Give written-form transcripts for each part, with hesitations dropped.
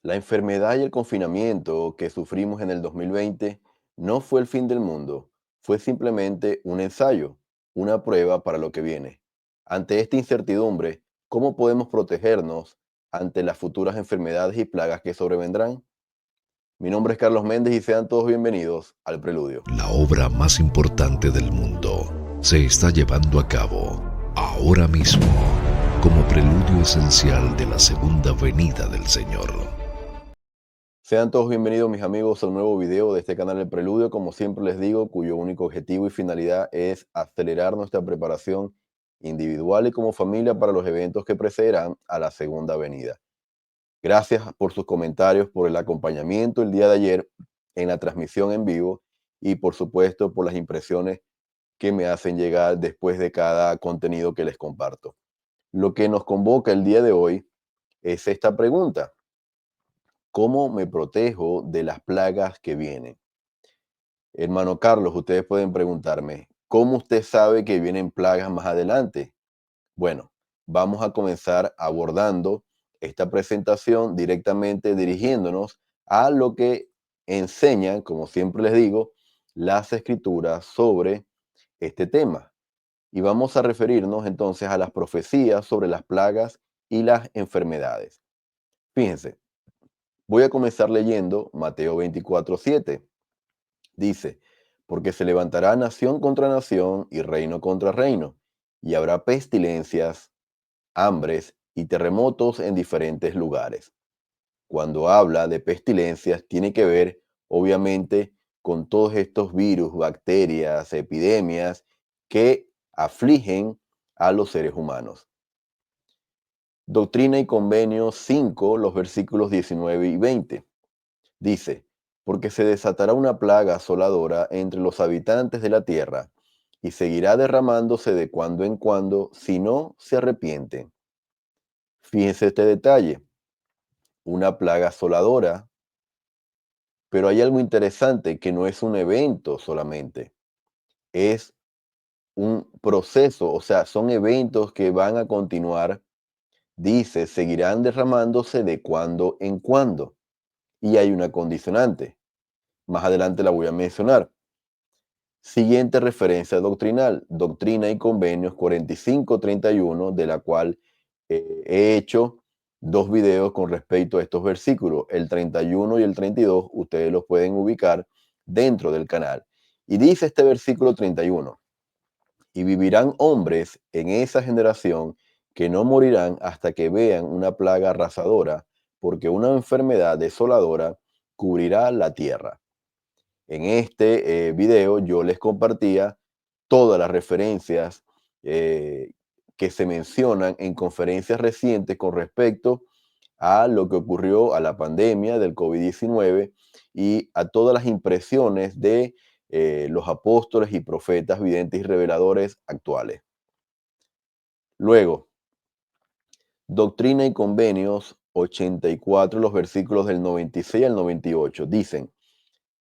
La enfermedad y el confinamiento que sufrimos en el 2020 no fue el fin del mundo, fue simplemente un ensayo, una prueba para lo que viene. Ante esta incertidumbre, ¿cómo podemos protegernos ante las futuras enfermedades y plagas que sobrevendrán? Mi nombre es Carlos Méndez y sean todos bienvenidos al Preludio. La obra más importante del mundo se está llevando a cabo ahora mismo como preludio esencial de la segunda venida del Señor. Sean todos bienvenidos mis amigos a un nuevo video de este canal El Preludio, como siempre les digo, cuyo único objetivo y finalidad es acelerar nuestra preparación individual y como familia para los eventos que precederán a la segunda venida. Gracias por sus comentarios, por el acompañamiento el día de ayer en la transmisión en vivo y por supuesto por las impresiones que me hacen llegar después de cada contenido que les comparto. Lo que nos convoca el día de hoy es esta pregunta: ¿cómo me protejo de las plagas que vienen? Hermano Carlos, ustedes pueden preguntarme, ¿cómo usted sabe que vienen plagas más adelante? Bueno, vamos a comenzar abordando esta presentación directamente dirigiéndonos a lo que enseñan, como siempre les digo, las escrituras sobre este tema. Y vamos a referirnos entonces a las profecías sobre las plagas y las enfermedades. Fíjense, voy a comenzar leyendo Mateo 24:7. Dice, porque se levantará nación contra nación y reino contra reino, y habrá pestilencias, hambres y terremotos en diferentes lugares. Cuando habla de pestilencias, tiene que ver, obviamente, con todos estos virus, bacterias, epidemias que afligen a los seres humanos. Doctrina y Convenio 5, los versículos 19 y 20. Dice, porque se desatará una plaga asoladora entre los habitantes de la tierra, y seguirá derramándose de cuando en cuando, si no se arrepienten. Fíjense este detalle, una plaga asoladora, pero hay algo interesante que no es un evento solamente, es un proceso, o sea, son eventos que van a continuar. Dice, seguirán derramándose de cuando en cuando. Y hay una condicionante. Más adelante la voy a mencionar. Siguiente referencia doctrinal, Doctrina y Convenios 45:31, de la cual he hecho dos videos con respecto a estos versículos. El 31 y el 32, ustedes los pueden ubicar dentro del canal. Y dice este versículo 31, y vivirán hombres en esa generación que no morirán hasta que vean una plaga arrasadora, porque una enfermedad desoladora cubrirá la tierra. En este video yo les compartía todas las referencias eh, que se mencionan en conferencias recientes con respecto a lo que ocurrió a la pandemia del COVID-19 y a todas las impresiones de los apóstoles y profetas videntes y reveladores actuales. Luego, Doctrina y Convenios 84, los versículos del 96 al 98, dicen,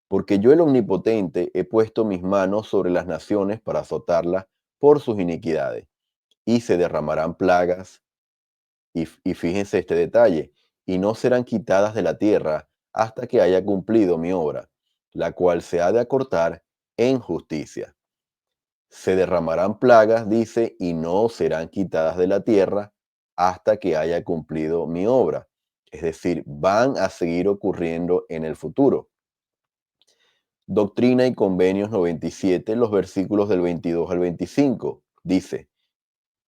porque yo el Omnipotente he puesto mis manos sobre las naciones para azotarlas por sus iniquidades, y se derramarán plagas, y fíjense este detalle, y no serán quitadas de la tierra hasta que haya cumplido mi obra, la cual se ha de acortar en justicia. Se derramarán plagas, dice, y no serán quitadas de la tierra hasta que haya cumplido mi obra. Es decir, van a seguir ocurriendo en el futuro. Doctrina y Convenios 97, los versículos del 22 al 25. Dice,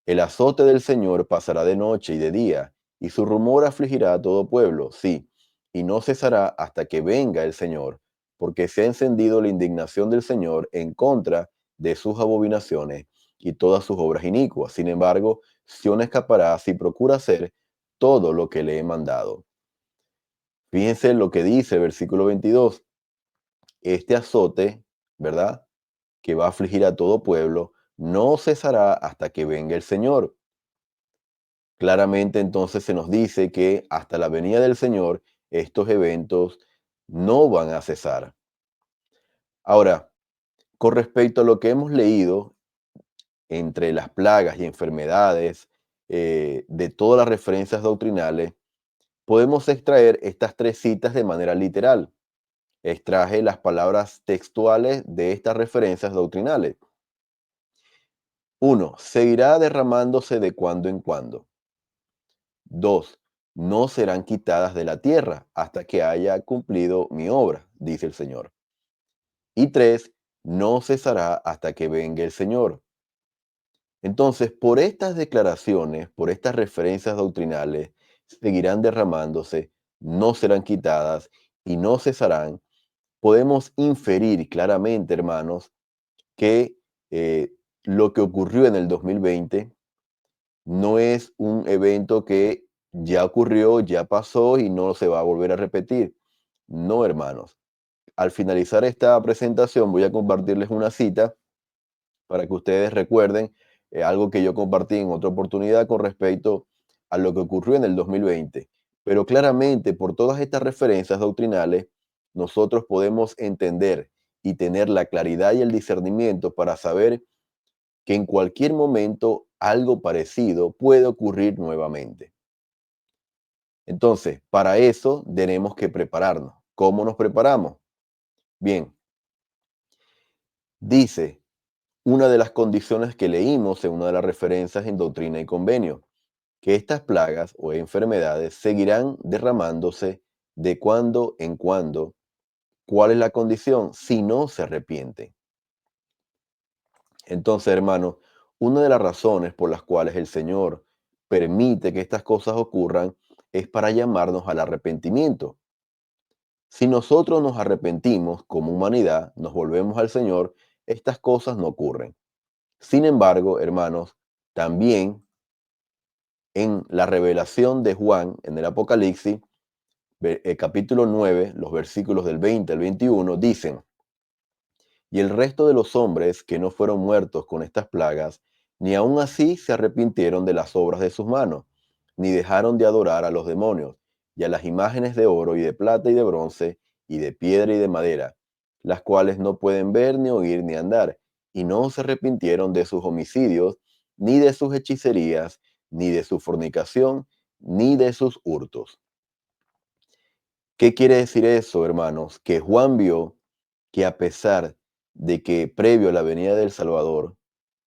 el azote del Señor pasará de noche y de día, y su rumor afligirá a todo pueblo, sí, y no cesará hasta que venga el Señor, porque se ha encendido la indignación del Señor en contra de sus abominaciones y todas sus obras inicuas. Sin embargo, Sión escapará si procura hacer todo lo que le he mandado. Fíjense lo que dice el versículo 22. Este azote, ¿verdad?, que va a afligir a todo pueblo, no cesará hasta que venga el Señor. Claramente entonces se nos dice que hasta la venida del Señor estos eventos no van a cesar. Ahora, con respecto a lo que hemos leído entre las plagas y enfermedades de todas las referencias doctrinales, Podemos extraer estas tres citas de manera literal. Extraje las palabras textuales de estas referencias doctrinales. 1. Seguirá derramándose de cuando en cuando. 2. No serán quitadas de la tierra hasta que haya cumplido mi obra, dice el Señor. Y 3. No cesará hasta que venga el Señor. Entonces, por estas declaraciones, por estas referencias doctrinales, seguirán derramándose, no serán quitadas y no cesarán. Podemos inferir claramente, hermanos, que lo que ocurrió en el 2020 no es un evento que ya ocurrió, ya pasó y no se va a volver a repetir. No, hermanos. Al finalizar esta presentación voy a compartirles una cita para que ustedes recuerden algo que yo compartí en otra oportunidad con respecto a lo que ocurrió en el 2020. Pero claramente por todas estas referencias doctrinales, nosotros podemos entender y tener la claridad y el discernimiento para saber que en cualquier momento algo parecido puede ocurrir nuevamente. Entonces, para eso tenemos que prepararnos. ¿Cómo nos preparamos? Bien, dice una de las condiciones que leímos en una de las referencias en Doctrina y Convenio, que estas plagas o enfermedades seguirán derramándose de cuando en cuando. ¿Cuál es la condición? Si no se arrepienten. Entonces, hermanos, una de las razones por las cuales el Señor permite que estas cosas ocurran es para llamarnos al arrepentimiento. Si nosotros nos arrepentimos como humanidad, nos volvemos al Señor, estas cosas no ocurren. Sin embargo, hermanos, también en la revelación de Juan, en el Apocalipsis, capítulo 9, los versículos del 20 al 21, dicen: y el resto de los hombres que no fueron muertos con estas plagas, ni aun así se arrepintieron de las obras de sus manos, ni dejaron de adorar a los demonios, y a las imágenes de oro y de plata y de bronce, y de piedra y de madera, las cuales no pueden ver, ni oír, ni andar, y no se arrepintieron de sus homicidios, ni de sus hechicerías, ni de su fornicación, ni de sus hurtos. ¿Qué quiere decir eso, hermanos? Que Juan vio que a pesar de que previo a la venida del Salvador,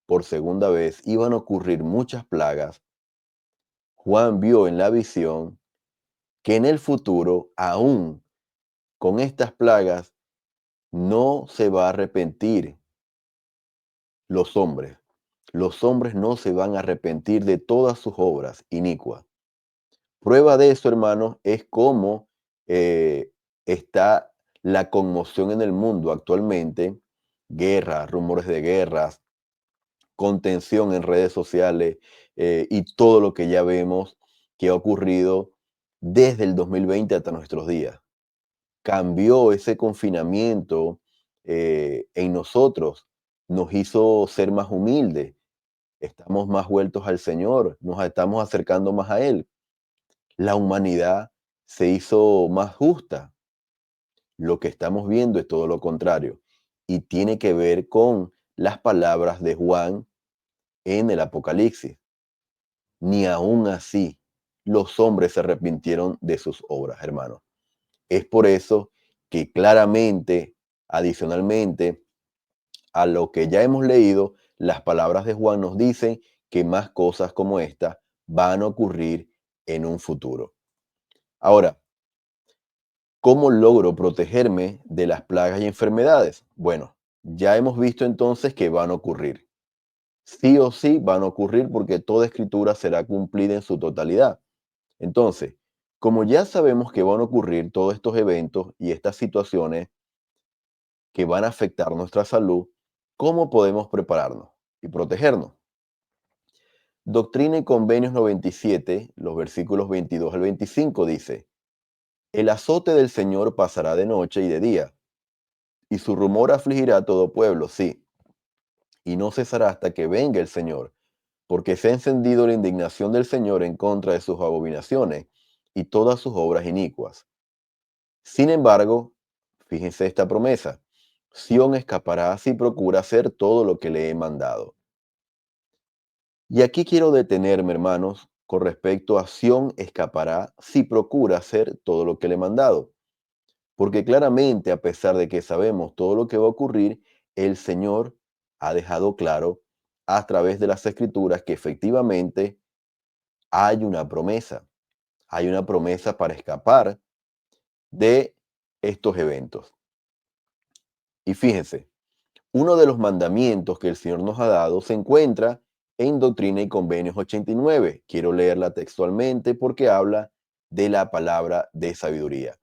por segunda vez, iban a ocurrir muchas plagas, Juan vio en la visión que en el futuro, aún con estas plagas, no se va a arrepentir los hombres. Los hombres no se van a arrepentir de todas sus obras inicuas. Prueba de eso, hermanos, es cómo está la conmoción en el mundo actualmente, guerras, rumores de guerras, contención en redes sociales y todo lo que ya vemos que ha ocurrido desde el 2020 hasta nuestros días. Cambió ese confinamiento en nosotros, nos hizo ser más humildes, estamos más vueltos al Señor, nos estamos acercando más a Él. La humanidad se hizo más justa. Lo que estamos viendo es todo lo contrario y tiene que ver con las palabras de Juan en el Apocalipsis. Ni aún así los hombres se arrepintieron de sus obras, hermanos. Es por eso que claramente, adicionalmente a lo que ya hemos leído, las palabras de Juan nos dicen que más cosas como esta van a ocurrir en un futuro. Ahora, ¿cómo logro protegerme de las plagas y enfermedades? Bueno, ya hemos visto entonces que van a ocurrir. Sí o sí van a ocurrir porque toda escritura será cumplida en su totalidad. Entonces, como ya sabemos que van a ocurrir todos estos eventos y estas situaciones que van a afectar nuestra salud, ¿cómo podemos prepararnos y protegernos? Doctrina y Convenios 97, los versículos 22 al 25 dice: el azote del Señor pasará de noche y de día, y su rumor afligirá a todo pueblo, sí, y no cesará hasta que venga el Señor, porque se ha encendido la indignación del Señor en contra de sus abominaciones y todas sus obras inicuas. Sin embargo, fíjense esta promesa: Sión escapará si procura hacer todo lo que le he mandado. Y aquí quiero detenerme, hermanos, con respecto a Sión escapará si procura hacer todo lo que le he mandado. Porque claramente, a pesar de que sabemos todo lo que va a ocurrir, el Señor ha dejado claro a través de las Escrituras que efectivamente hay una promesa. Hay una promesa para escapar de estos eventos. Y fíjense, uno de los mandamientos que el Señor nos ha dado se encuentra en Doctrina y Convenios 89. Quiero leerla textualmente porque habla de la palabra de sabiduría.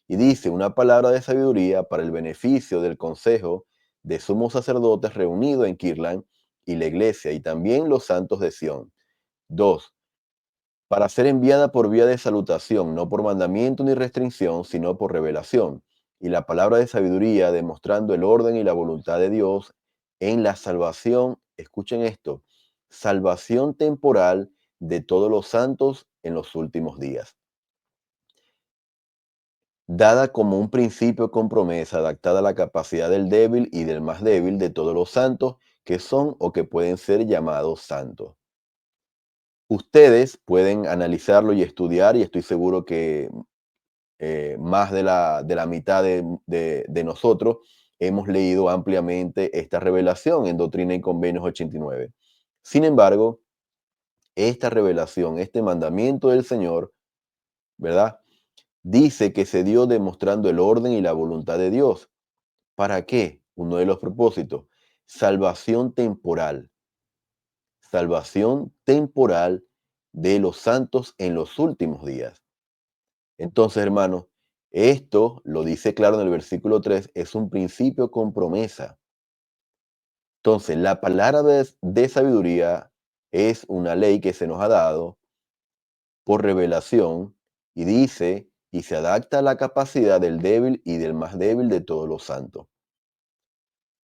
Y dice, una palabra de sabiduría para el beneficio del consejo de sumos sacerdotes reunido en Kirtland y la iglesia y también los santos de Sión. 2, para ser enviada por vía de salutación, no por mandamiento ni restricción, sino por revelación. Y la palabra de sabiduría, demostrando el orden y la voluntad de Dios en la salvación, escuchen esto, salvación temporal de todos los santos en los últimos días. Dada como un principio con promesa, adaptada a la capacidad del débil y del más débil de todos los santos que son o que pueden ser llamados santos. Ustedes pueden analizarlo y estudiar, y estoy seguro que más de la mitad de nosotros hemos leído ampliamente esta revelación en Doctrina y Convenios 89. Sin embargo, esta revelación, este mandamiento del Señor, ¿verdad? Dice que se dio demostrando el orden y la voluntad de Dios. ¿Para qué? Uno de los propósitos, salvación temporal. Salvación temporal de los santos en los últimos días. Entonces, hermanos, esto lo dice claro en el versículo 3, es un principio con promesa. Entonces, la palabra de sabiduría es una ley que se nos ha dado por revelación y dice y se adapta a la capacidad del débil y del más débil de todos los santos.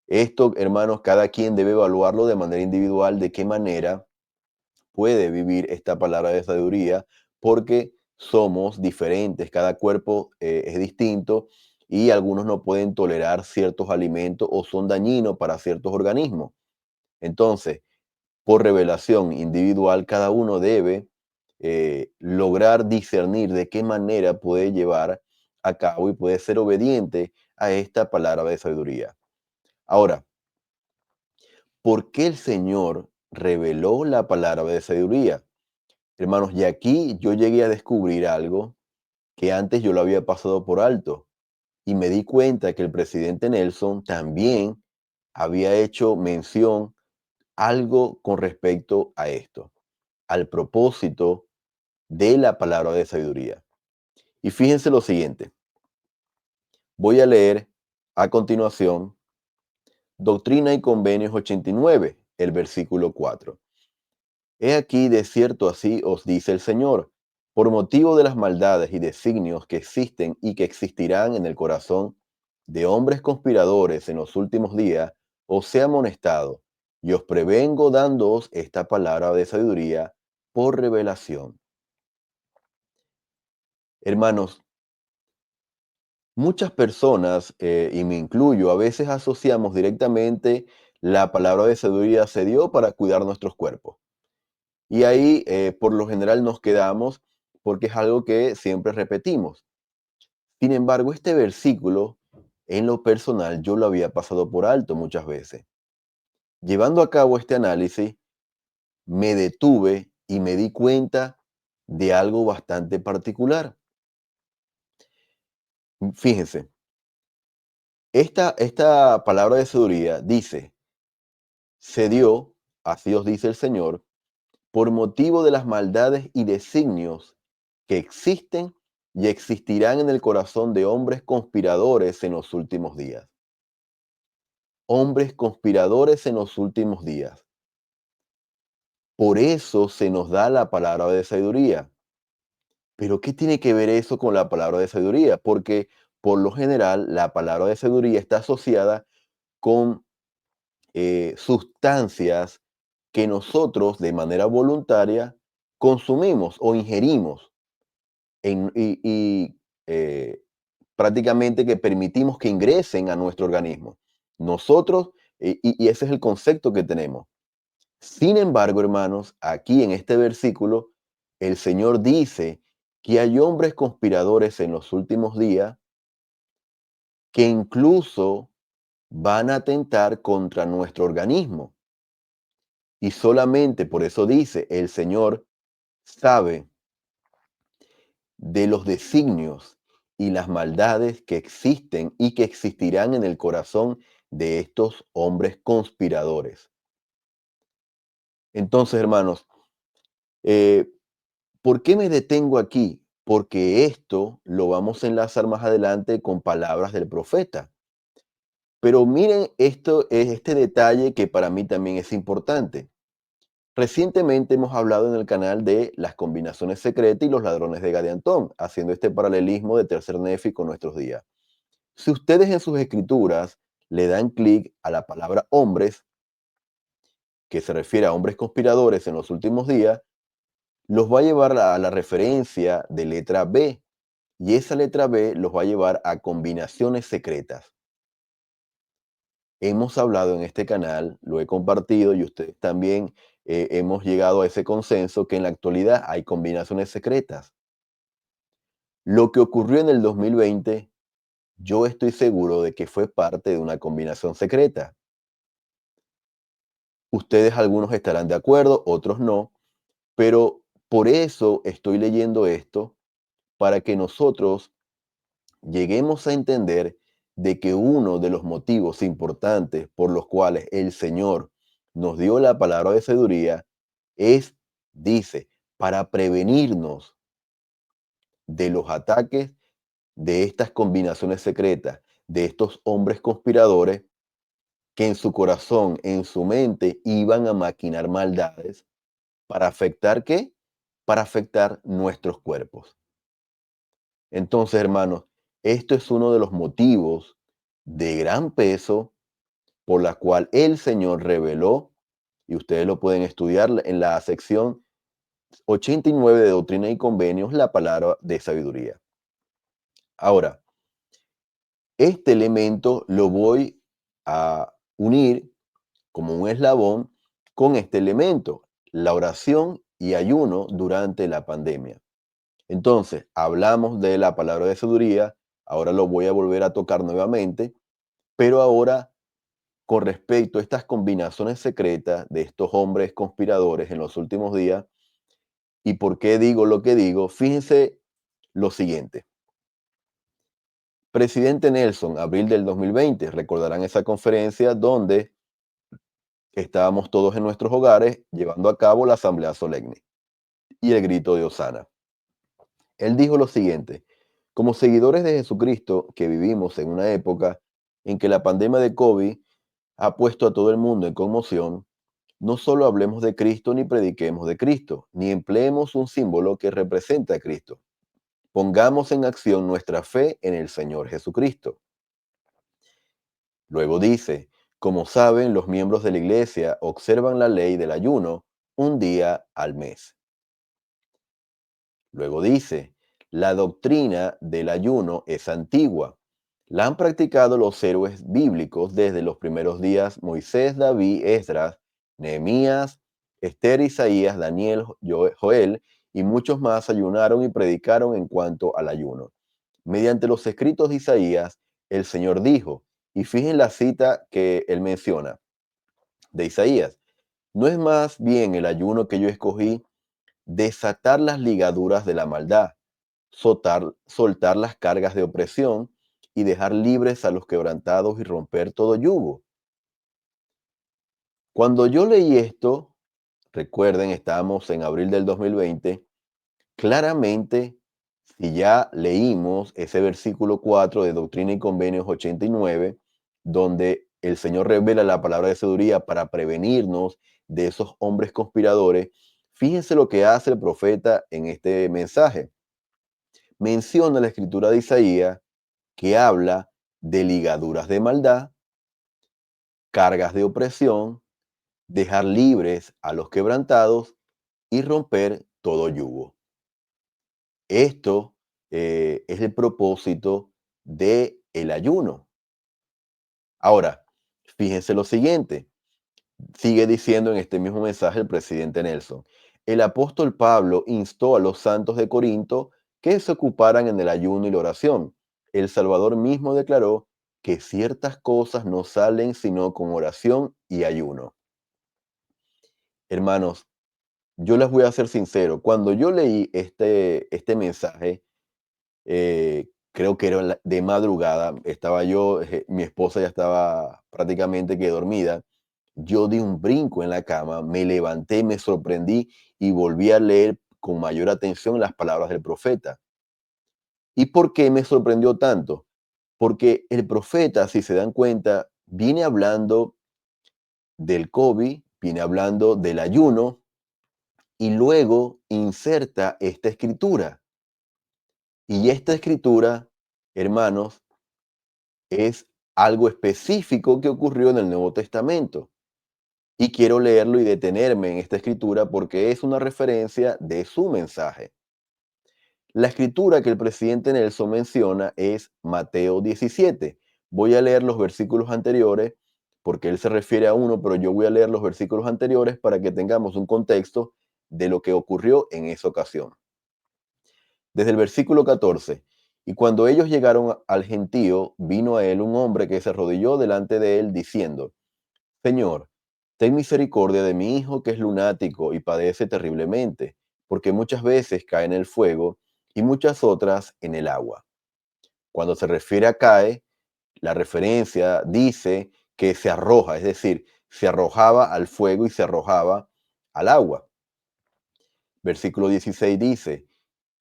Esto, hermanos, cada quien debe evaluarlo de manera individual, de qué manera puede vivir esta palabra de sabiduría, porque somos diferentes, cada cuerpo es distinto y algunos no pueden tolerar ciertos alimentos o son dañinos para ciertos organismos. Entonces, por revelación individual, cada uno debe lograr discernir de qué manera puede llevar a cabo y puede ser obediente a esta palabra de sabiduría. Ahora, ¿por qué el Señor reveló la palabra de sabiduría? Hermanos, y aquí yo llegué a descubrir algo que antes yo lo había pasado por alto y me di cuenta que el presidente Nelson también había hecho mención algo con respecto a esto, al propósito de la palabra de sabiduría. Y fíjense lo siguiente, voy a leer a continuación Doctrina y Convenios 89, el versículo 4. He aquí, de cierto así os dice el Señor, por motivo de las maldades y designios que existen y que existirán en el corazón de hombres conspiradores en los últimos días, os he amonestado y os prevengo dándoos esta palabra de sabiduría por revelación. Hermanos, muchas personas, y me incluyo, a veces asociamos directamente la palabra de sabiduría se dio para cuidar nuestros cuerpos. Y ahí, por lo general, nos quedamos porque es algo que siempre repetimos. Sin embargo, este versículo, en lo personal, yo lo había pasado por alto muchas veces. Llevando a cabo este análisis, me detuve y me di cuenta de algo bastante particular. Fíjense, esta palabra de sabiduría dice, se dio, así os dice el Señor, por motivo de las maldades y designios que existen y existirán en el corazón de hombres conspiradores en los últimos días. Hombres conspiradores en los últimos días. Por eso se nos da la palabra de sabiduría. Pero ¿qué tiene que ver eso con la palabra de sabiduría? Porque por lo general la palabra de sabiduría está asociada con sustancias que nosotros de manera voluntaria consumimos o ingerimos y prácticamente que permitimos que ingresen a nuestro organismo. Nosotros, y ese es el concepto que tenemos. Sin embargo, hermanos, aquí en este versículo el Señor dice que hay hombres conspiradores en los últimos días que incluso van a atentar contra nuestro organismo. Y solamente por eso dice, el Señor sabe de los designios y las maldades que existen y que existirán en el corazón de estos hombres conspiradores. Entonces, hermanos, eh, ¿por qué me detengo aquí? Porque esto lo vamos a enlazar más adelante con palabras del profeta. Pero miren esto, este detalle que para mí también es importante. Recientemente hemos hablado en el canal de las combinaciones secretas y los ladrones de Gadiantón, haciendo este paralelismo de Tercer Nefi con nuestros días. Si ustedes en sus escrituras le dan clic a la palabra hombres, que se refiere a hombres conspiradores en los últimos días, los va a llevar a la referencia de letra B, y esa letra B los va a llevar a combinaciones secretas. Hemos hablado en este canal, lo he compartido y ustedes también hemos llegado a ese consenso que en la actualidad hay combinaciones secretas. Lo que ocurrió en el 2020, yo estoy seguro de que fue parte de una combinación secreta. Ustedes algunos estarán de acuerdo, otros no, pero por eso estoy leyendo esto, para que nosotros lleguemos a entender de que uno de los motivos importantes por los cuales el Señor nos dio la palabra de sabiduría es, dice, para prevenirnos de los ataques de estas combinaciones secretas, de estos hombres conspiradores que en su corazón, en su mente, iban a maquinar maldades para afectar ¿qué? Para afectar nuestros cuerpos. Entonces, hermanos, esto es uno de los motivos de gran peso por la cual el Señor reveló, y ustedes lo pueden estudiar en la sección 89 de Doctrina y Convenios, la palabra de sabiduría. Ahora, este elemento lo voy a unir como un eslabón con este elemento, la oración y ayuno durante la pandemia. Entonces, hablamos de la palabra de sabiduría, ahora lo voy a volver a tocar nuevamente, pero ahora con respecto a estas combinaciones secretas de estos hombres conspiradores en los últimos días, y por qué digo lo que digo, fíjense lo siguiente. Presidente Nelson, abril del 2020, recordarán esa conferencia donde estábamos todos en nuestros hogares llevando a cabo la asamblea solemne y el grito de Hosana. Él dijo lo siguiente: como seguidores de Jesucristo, que vivimos en una época en que la pandemia de COVID ha puesto a todo el mundo en conmoción, no solo hablemos de Cristo ni prediquemos de Cristo, ni empleemos un símbolo que representa a Cristo. Pongamos en acción nuestra fe en el Señor Jesucristo. Luego dice, como saben, los miembros de la iglesia observan la ley del ayuno un día al mes. Luego dice, la doctrina del ayuno es antigua. La han practicado los héroes bíblicos desde los primeros días: Moisés, David, Esdras, Nehemías, Esther, Isaías, Daniel, Joel y muchos más ayunaron y predicaron en cuanto al ayuno. Mediante los escritos de Isaías, el Señor dijo, y fijen la cita que él menciona de Isaías: ¿no es más bien el ayuno que yo escogí desatar las ligaduras de la maldad, soltar las cargas de opresión y dejar libres a los quebrantados y romper todo yugo? Cuando yo leí esto, recuerden, estábamos en abril del 2020, claramente, si ya leímos ese versículo 4 de Doctrina y Convenios 89, donde el Señor revela la palabra de sabiduría para prevenirnos de esos hombres conspiradores, fíjense lo que hace el profeta en este mensaje. Menciona la escritura de Isaías que habla de ligaduras de maldad, cargas de opresión, dejar libres a los quebrantados y romper todo yugo. Esto es el propósito del ayuno. Ahora, fíjense lo siguiente, sigue diciendo en este mismo mensaje el presidente Nelson: El apóstol Pablo instó a los santos de Corinto que se ocuparan en el ayuno y la oración. El Salvador mismo declaró que ciertas cosas no salen sino con oración y ayuno. Hermanos, yo les voy a ser sincero, cuando yo leí este mensaje, creo que era de madrugada, estaba yo, mi esposa ya estaba prácticamente que dormida, yo di un brinco en la cama, me levanté, me sorprendí y volví a leer con mayor atención las palabras del profeta. ¿Y por qué me sorprendió tanto? Porque el profeta, si se dan cuenta, viene hablando del COVID, viene hablando del ayuno y luego inserta esta escritura. Y esta escritura, hermanos, es algo específico que ocurrió en el Nuevo Testamento. Y quiero leerlo y detenerme en esta escritura porque es una referencia de su mensaje. La escritura que el presidente Nelson menciona es Mateo 17. Voy a leer los versículos anteriores porque él se refiere a uno, pero yo voy a leer los versículos anteriores para que tengamos un contexto de lo que ocurrió en esa ocasión. Desde el versículo 14. Y cuando ellos llegaron al gentío, vino a él un hombre que se arrodilló delante de él diciendo: Señor, ten misericordia de mi hijo que es lunático y padece terriblemente, porque muchas veces cae en el fuego y muchas otras en el agua. Cuando se refiere a cae, la referencia dice que se arroja, es decir, se arrojaba al fuego y se arrojaba al agua. Versículo 16 dice: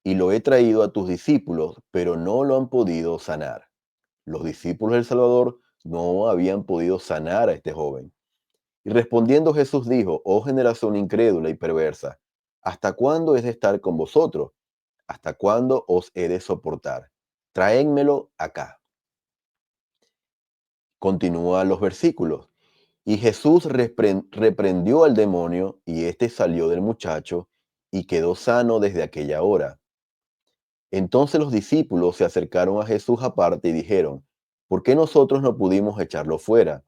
y lo he traído a tus discípulos, pero no lo han podido sanar. Los discípulos del Salvador no habían podido sanar a este joven. Y respondiendo Jesús dijo: oh generación incrédula y perversa, ¿hasta cuándo es de estar con vosotros? ¿Hasta cuándo os he de soportar? Traédmelo acá. Continúa los versículos. Y Jesús reprendió al demonio, y éste salió del muchacho, y quedó sano desde aquella hora. Entonces los discípulos se acercaron a Jesús aparte y dijeron: ¿por qué nosotros no pudimos echarlo fuera?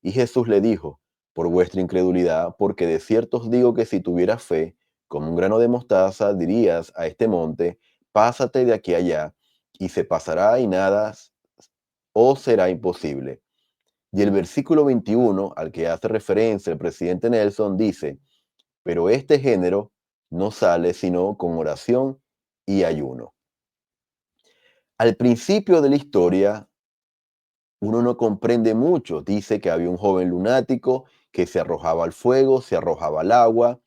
Y Jesús le dijo: por vuestra incredulidad, porque de cierto os digo que si tuvieras fe, como un grano de mostaza, dirías a este monte: pásate de aquí a allá, y se pasará y nada os será imposible. Y el versículo 21, al que hace referencia el presidente Nelson, dice: pero este género no sale sino con oración y ayuno. Al principio de la historia, uno no comprende mucho. Dice que había un joven lunático que se arrojaba al fuego, se arrojaba al agua.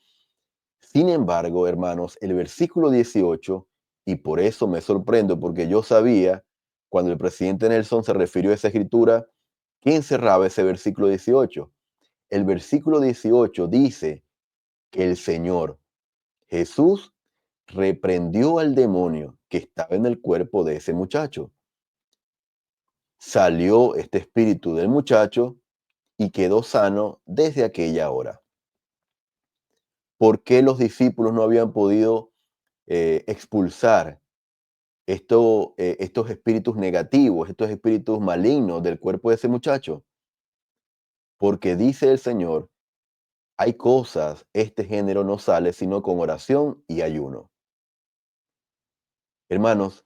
Sin embargo, hermanos, el versículo 18, y por eso me sorprendo, porque yo sabía, cuando el presidente Nelson se refirió a esa escritura, ¿qué encerraba ese versículo 18? El versículo 18 dice que el Señor Jesús reprendió al demonio que estaba en el cuerpo de ese muchacho. Salió este espíritu del muchacho y quedó sano desde aquella hora. ¿Por qué los discípulos no habían podido expulsar estos espíritus negativos, estos espíritus malignos del cuerpo de ese muchacho? Porque dice el Señor, hay cosas, este género no sale sino con oración y ayuno. Hermanos,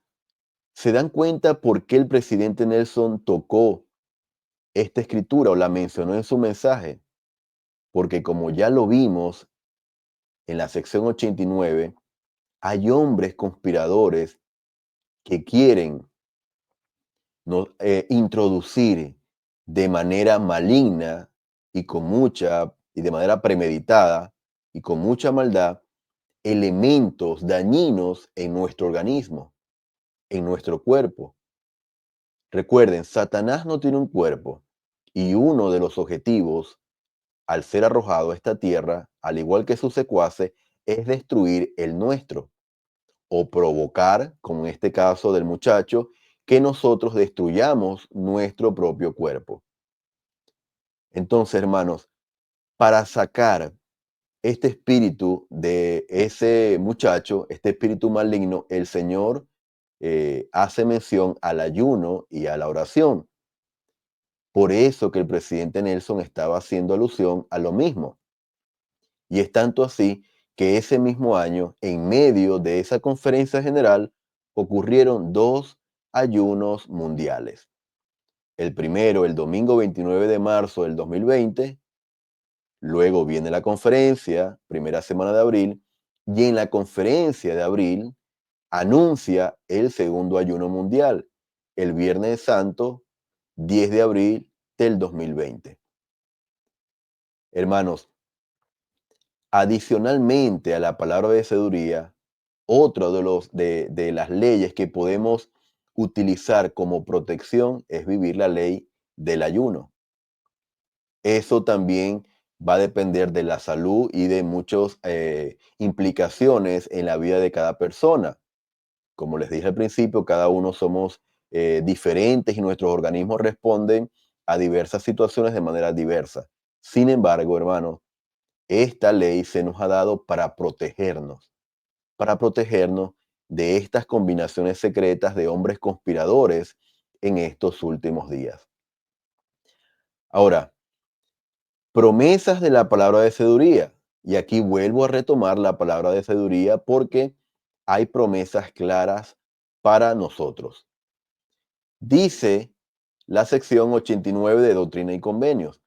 ¿se dan cuenta por qué el presidente Nelson tocó esta escritura o la mencionó en su mensaje? Porque como ya lo vimos en la sección 89, hay hombres conspiradores que quieren introducir de manera maligna y de manera premeditada y con mucha maldad elementos dañinos en nuestro organismo, en nuestro cuerpo. Recuerden, Satanás no tiene un cuerpo y uno de los objetivos al ser arrojado a esta tierra, al igual que sus secuaces, es destruir el nuestro o provocar, como en este caso del muchacho, que nosotros destruyamos nuestro propio cuerpo. Entonces, hermanos, para sacar este espíritu de ese muchacho, este espíritu maligno, el Señor hace mención al ayuno y a la oración. Por eso que el presidente Nelson estaba haciendo alusión a lo mismo. Y es tanto así que ese mismo año, en medio de esa conferencia general, ocurrieron dos ayunos mundiales. El primero, el domingo 29 de marzo del 2020, luego viene la conferencia, primera semana de abril, y en la conferencia de abril anuncia el segundo ayuno mundial, el Viernes Santo, 10 de abril del 2020. Hermanos, adicionalmente a la palabra de sabiduría, otro de las leyes que podemos utilizar como protección es vivir la ley del ayuno. Eso también va a depender de la salud y de muchas implicaciones en la vida de cada persona. Como les dije al principio, cada uno somos diferentes y nuestros organismos responden a diversas situaciones de manera diversa. Sin embargo, hermanos, esta ley se nos ha dado para protegernos de estas combinaciones secretas de hombres conspiradores en estos últimos días. Ahora, promesas de la palabra de sabiduría. Y aquí vuelvo a retomar la palabra de sabiduría porque hay promesas claras para nosotros. Dice la sección 89 de Doctrina y Convenios: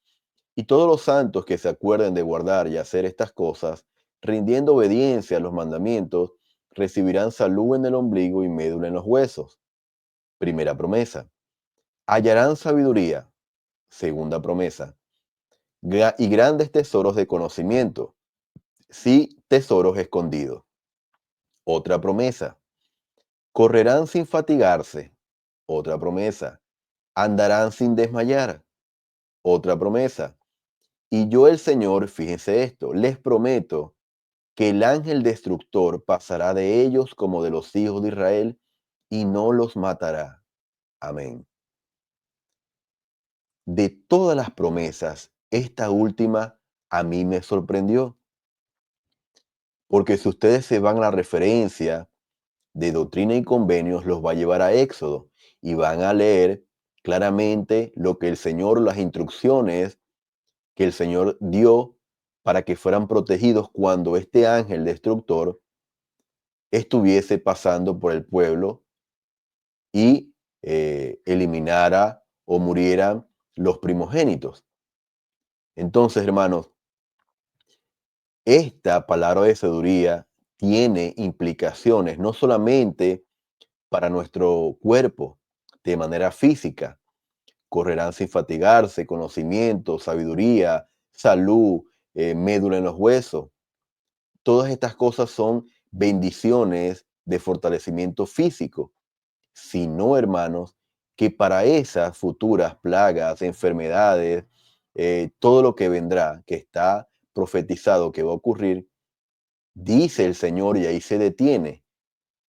y todos los santos que se acuerden de guardar y hacer estas cosas, rindiendo obediencia a los mandamientos, recibirán salud en el ombligo y médula en los huesos. Primera promesa. Hallarán sabiduría. Segunda promesa. Y grandes tesoros de conocimiento. Sí, tesoros escondidos. Otra promesa. Correrán sin fatigarse. Otra promesa. Andarán sin desmayar. Otra promesa. Y yo el Señor, fíjense esto, les prometo que el ángel destructor pasará de ellos como de los hijos de Israel y no los matará. Amén. De todas las promesas, esta última a mí me sorprendió, porque si ustedes se van a la referencia de Doctrina y Convenios, los va a llevar a Éxodo y van a leer claramente lo que el Señor, las instrucciones que el Señor dio para que fueran protegidos cuando este ángel destructor estuviese pasando por el pueblo y eliminara o murieran los primogénitos. Entonces, hermanos, esta palabra de sabiduría tiene implicaciones no solamente para nuestro cuerpo de manera física. Correrán sin fatigarse, conocimiento, sabiduría, salud, médula en los huesos. Todas estas cosas son bendiciones de fortalecimiento físico, sino, hermanos, que para esas futuras plagas, enfermedades, todo lo que vendrá, que está profetizado que va a ocurrir, dice el Señor, y ahí se detiene.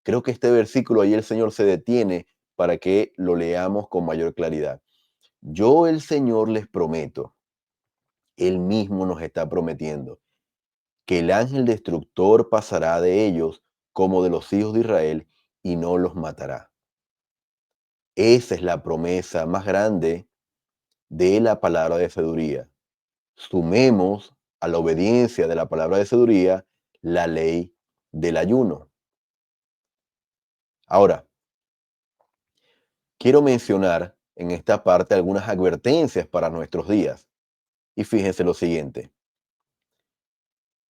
Creo que este versículo ahí el Señor se detiene para que lo leamos con mayor claridad. Yo, el Señor, les prometo, Él mismo nos está prometiendo, que el ángel destructor pasará de ellos como de los hijos de Israel y no los matará. Esa es la promesa más grande de la palabra de sabiduría. Sumemos a la obediencia de la palabra de sabiduría la ley del ayuno. Ahora, quiero mencionar en esta parte algunas advertencias para nuestros días. Y fíjense lo siguiente.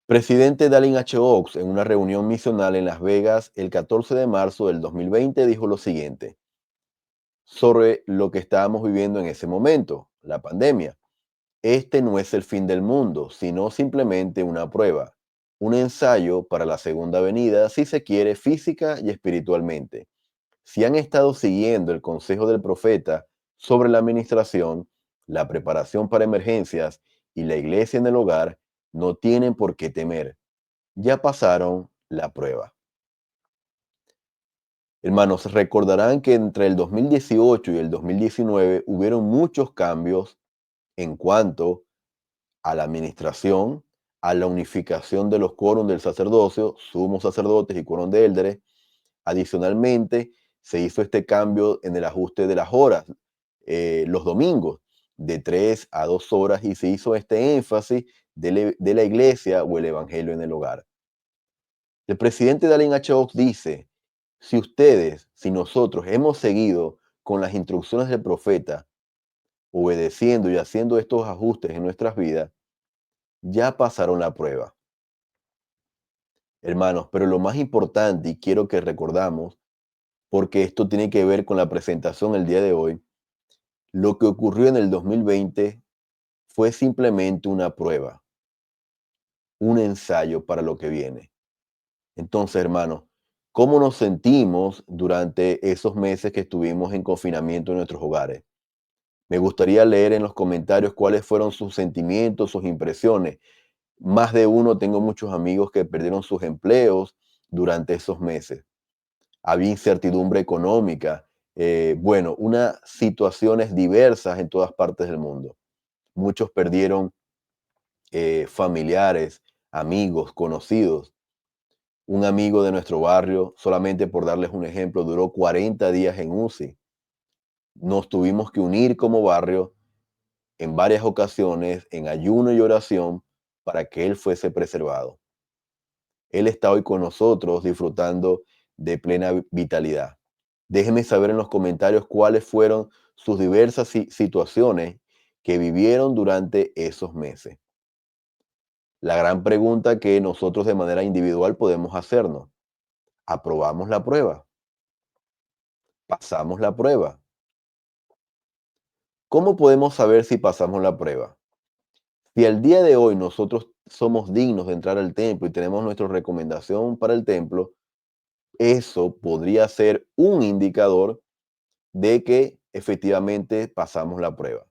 Presidente Dallin H. Oaks, en una reunión misional en Las Vegas el 14 de marzo del 2020, dijo lo siguiente sobre lo que estábamos viviendo en ese momento, la pandemia. Este no es el fin del mundo, sino simplemente una prueba, un ensayo para la segunda venida, si se quiere, física y espiritualmente. Si han estado siguiendo el consejo del profeta sobre la administración, la preparación para emergencias y la iglesia en el hogar, no tienen por qué temer. Ya pasaron la prueba. Hermanos, recordarán que entre el 2018 y el 2019 hubieron muchos cambios en cuanto a la administración, a la unificación de los quórum del sacerdocio, sumos sacerdotes y quórum de élderes. Adicionalmente, se hizo este cambio en el ajuste de las horas, los domingos, de 3 a 2 horas, y se hizo este énfasis de la iglesia o el evangelio en el hogar. El presidente Dallin H. Oaks dice, si ustedes, si nosotros hemos seguido con las instrucciones del profeta, obedeciendo y haciendo estos ajustes en nuestras vidas, ya pasaron la prueba. Hermanos, pero lo más importante, y quiero que recordamos, porque esto tiene que ver con la presentación el día de hoy, lo que ocurrió en el 2020 fue simplemente una prueba, un ensayo para lo que viene. Entonces, hermanos, ¿cómo nos sentimos durante esos meses que estuvimos en confinamiento en nuestros hogares? Me gustaría leer en los comentarios cuáles fueron sus sentimientos, sus impresiones. Más de uno, tengo muchos amigos que perdieron sus empleos durante esos meses. Había incertidumbre económica, bueno, unas situaciones diversas en todas partes del mundo. Muchos perdieron familiares, amigos, conocidos. Un amigo de nuestro barrio, solamente por darles un ejemplo, duró 40 días en UCI. Nos tuvimos que unir como barrio en varias ocasiones en ayuno y oración para que él fuese preservado. Él está hoy con nosotros disfrutando de plena vitalidad. Déjenme saber en los comentarios cuáles fueron sus diversas situaciones que vivieron durante esos meses. La gran pregunta que nosotros de manera individual podemos hacernos: ¿aprobamos la prueba? ¿Pasamos la prueba? ¿Cómo podemos saber si pasamos la prueba? Si al día de hoy nosotros somos dignos de entrar al templo y tenemos nuestra recomendación para el templo, eso podría ser un indicador de que efectivamente pasamos la prueba.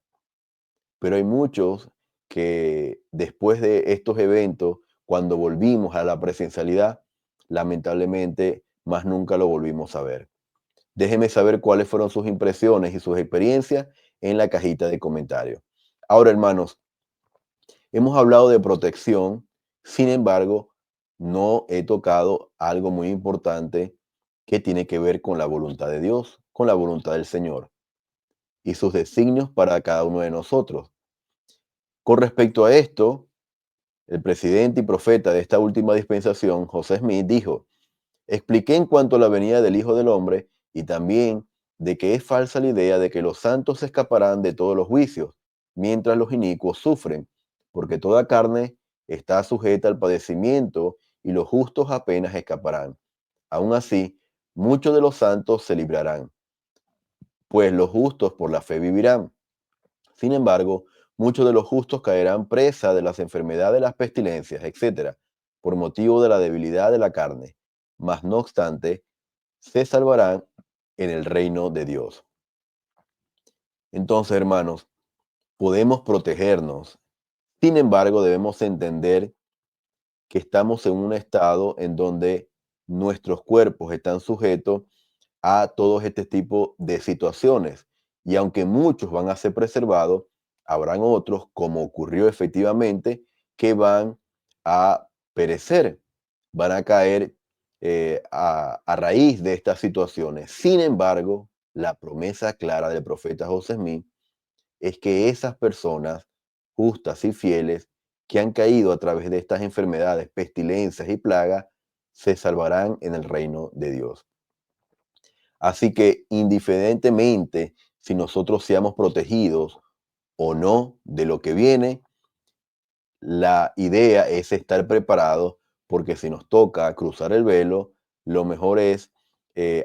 Pero hay muchos que después de estos eventos, cuando volvimos a la presencialidad, lamentablemente más nunca lo volvimos a ver. Déjenme saber cuáles fueron sus impresiones y sus experiencias en la cajita de comentarios. Ahora, hermanos, hemos hablado de protección, sin embargo, no he tocado algo muy importante que tiene que ver con la voluntad de Dios, con la voluntad del Señor y sus designios para cada uno de nosotros. Con respecto a esto, el presidente y profeta de esta última dispensación, José Smith, dijo: expliqué en cuanto a la venida del Hijo del Hombre y también de que es falsa la idea de que los santos escaparán de todos los juicios, mientras los inicuos sufren, porque toda carne está sujeta al padecimiento y los justos apenas escaparán. Aún así, muchos de los santos se librarán, pues los justos por la fe vivirán. Sin embargo, muchos de los justos caerán presa de las enfermedades, las pestilencias, etcétera, por motivo de la debilidad de la carne. Mas no obstante, se salvarán en el reino de Dios. Entonces, hermanos, podemos protegernos. Sin embargo, debemos entender que estamos en un estado en donde nuestros cuerpos están sujetos a todo este tipo de situaciones. Y aunque muchos van a ser preservados, habrán otros, como ocurrió efectivamente, que van a perecer, van a caer a raíz de estas situaciones. Sin embargo, la promesa clara del profeta José Smith es que esas personas justas y fieles que han caído a través de estas enfermedades, pestilencias y plagas, se salvarán en el reino de Dios. Así que indiferentemente si nosotros seamos protegidos o no de lo que viene, la idea es estar preparados, porque si nos toca cruzar el velo, lo mejor es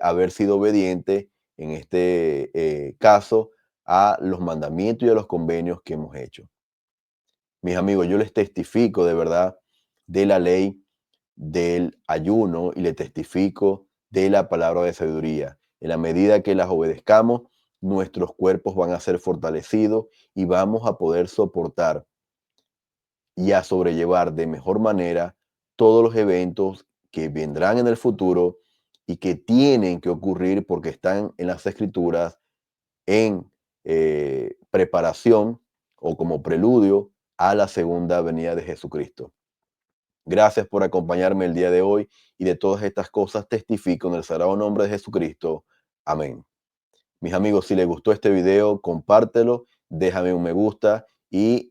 haber sido obediente en este caso a los mandamientos y a los convenios que hemos hecho. Mis amigos, yo les testifico de verdad de la ley del ayuno y le testifico de la palabra de sabiduría. En la medida que las obedezcamos, nuestros cuerpos van a ser fortalecidos y vamos a poder soportar y a sobrellevar de mejor manera todos los eventos que vendrán en el futuro y que tienen que ocurrir porque están en las escrituras en preparación o como preludio a la segunda venida de Jesucristo. Gracias por acompañarme el día de hoy y de todas estas cosas testifico en el sagrado nombre de Jesucristo. Amén. Mis amigos, si les gustó este video, compártelo, déjame un me gusta y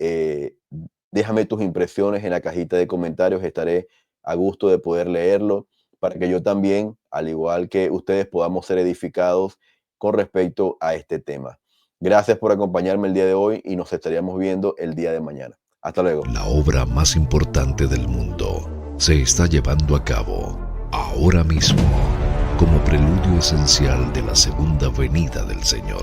déjame tus impresiones en la cajita de comentarios. Estaré a gusto de poder leerlo para que yo también, al igual que ustedes, podamos ser edificados con respecto a este tema. Gracias por acompañarme el día de hoy y nos estaríamos viendo el día de mañana. Hasta luego. La obra más importante del mundo se está llevando a cabo ahora mismo como preludio esencial de la segunda venida del Señor.